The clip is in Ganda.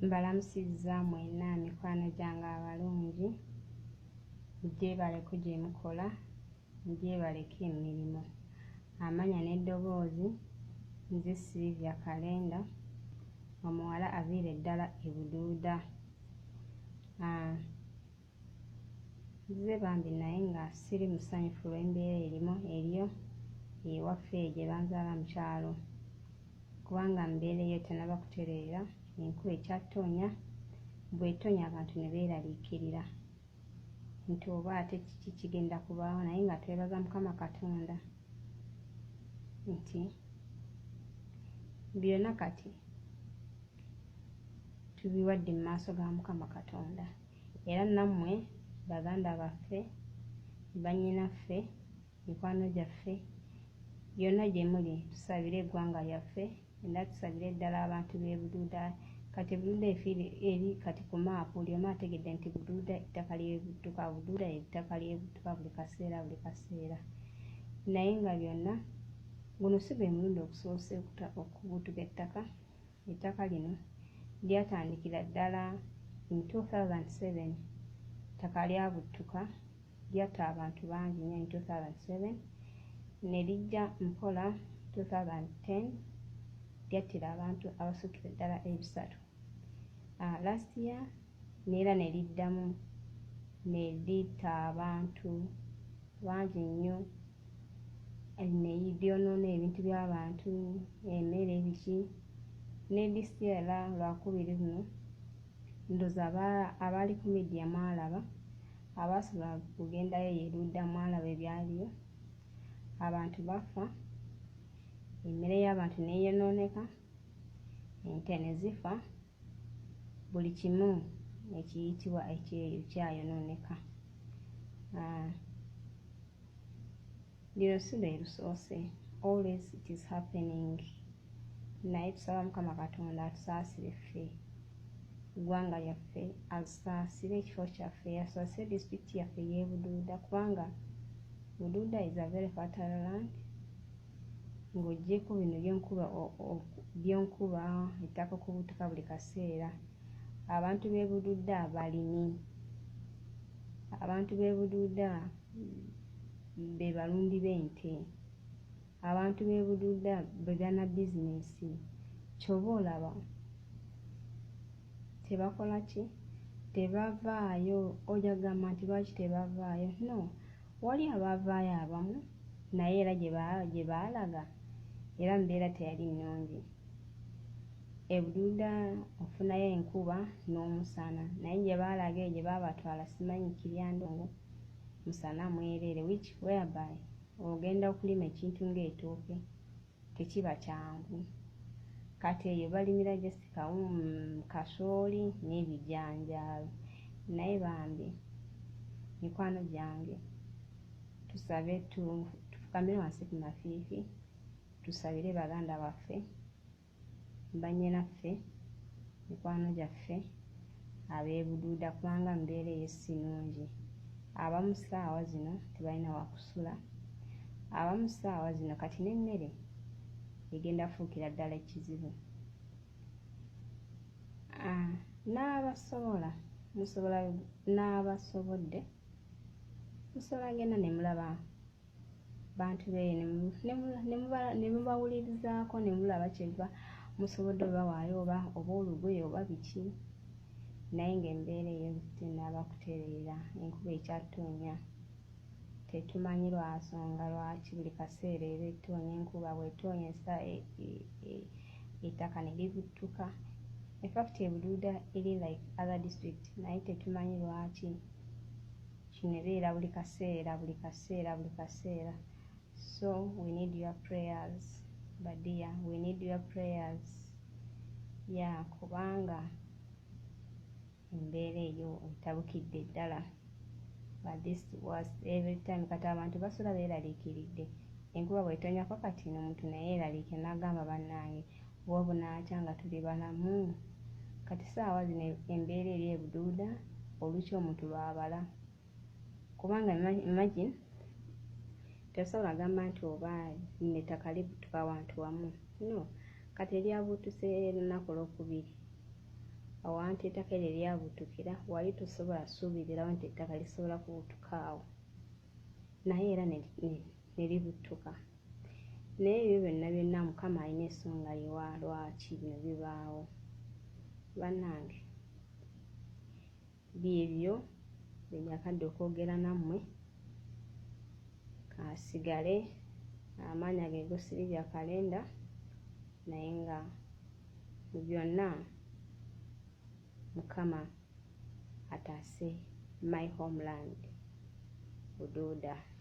Mbalamusizza mwenna mikwano gyange abalungi, gyebaleko gye mukola, gyebaleko emirimu. Amanya n'eddoboozi, nze Sylvia Kalenda, omuwala aviira eddala e Buduuda. Nze bambi naye nga siri musanyufu lw'embeera eriyo ewaffe gye banzaala mu kyalo, kubanga mbeera eyo tennaba kutereera, enkuba ekyattonya, bw'ettonya abantu ne beeraliikirira nti oba ate kiki kigenda kubaawo, naye nga twebaza Mukama Katonda nti byonna kati tubiwadde mu maaso ga Mukama Katonda. Era nammwe baganda baffe, bannyinaffe, mikwano gyaffe, byonna gye muli tusabire eggwanga lyaffe, era tusabire ddala abantu b'e Buduuda. Kati Buduuda eri kati ku maapu buli omu ategedde nti Buduuda ettaka ly'ebudduka, Buduuda ettaka ly'ebudduka buli kaseera. Naye nga byonna guno si gwe mulundi ogusoose okubutuka ettaka. Ettaka lino lyatandikira ddala in 2007, ettaka lyabuttuka, lyatta abantu bangi nnyo in 2007, ne lijja mpola 2010, lyattira abantu abasukira ddala 3. Last year neera ne liddamu ne litta abantu bangi nnyo, ne lyonoona ebintu by'abantu, emmere, biki. Ne this year lwakubiri luno, ndowooza abaali ku media mwalaba, abaasobola kugendayo yerudda mwalaba ebyaliyo. Abantu bafa, emmere y'abantu neeyonooneka, ente ne zifa, buli kimu ekiyitibwa ekyeyo kyayonooneka. Lino si lwe lusoose, always it is happening. Naye tusaba Mukama Katonda atusaasire ffe, eggwanga lyaffe, asaasire ekifo kyaffe, asaasire disitulikiti yaffe y'e Buduuda, kubanga Buduuda is a very fertile land. Ng'oggyeko bino by'enkuba, ettaka okubutuka buli kaseera. Abantu b'e Buduuda balimi, abantu b'e Buduuda be balundi b'ente, abantu b'e Buduuda be bana bizinesi. Ky'oba olaba tebakola ki? Tebavaayo. Ojja kugamba nti lwaki tebavaayo? No, wali abavaayo abamu, naye era gye baalaga era mbeera teyali nnungi. E Buduuda ofunayo enkuba n'omusana, naye gye baalaga gye baabatwala simanyi Kiryandongo, musana mwereere, whereby ogenda okulima ekintu ng'etooke tekiba kyangu. Kati eyo balimira just kasooli n'ebijanjaalo. Naye bambi mikwano gyange, tusabe tufukamire wansi ku mafiifi, tusabire baganda baffe, bannyinaffe, mikwano gyaffe ab'e Buduuda, kubanga mbeera eyo si nnungi. Abamu ssaawa zino tebalina wa kusula, abamu ssaawa zino kati n'emmere egenda fuukira ddala ekizibu. N'abasobodde musobola genda ne mulaba bantu beeyo ne mubawulirizaako, ne mulaba kyeva musobodde obawaayo oba olugoye oba biki. Naye ng'embeera eyo tennaaba kutereera, enkuba ekyattonya, tetumanyi lwasonga lwaki buli kaseera eba ettonya. Enkuba bw'ettonya ettaka ne libuttuka. In fact e Buduuda eri like other district, naye tetumanyi lwaki kino ebeera buli kaseera. So we need your prayers, badia, we need your prayers. Kubanga embeera eyo etabukidde ddala. But this was every time. Kati abantu basula beeraliikiridde. Enkuba bw'etonyako kati n'omuntu naye yeeraliikira n'agamba bannange bw'obunaakya nga tuli balamu. Kati ssaawa zino embeera eri e Buduuda oluki omuntu lwabala. Kubanga imagine tosobola gamba nti oba n'ettaka libuttuka wantu wamu. No, kati eryabuutuse lunaku Lwokubiri, awo anti ettaka eryo lyabutukira, wali tosobola suubirirawo nti ettaka lisobola kubutuka awo, naye era ne libutuka. Naye ebyo byonna Mukama alina ensonga lwaki bino bibaawo. Bannange, byebyo bye njakadde okwogera nammwe. Kasigale amaanyi ag'ego Sylvia Kalenda, naye nga mu byonna Mukama ataase my homeland Buduuda.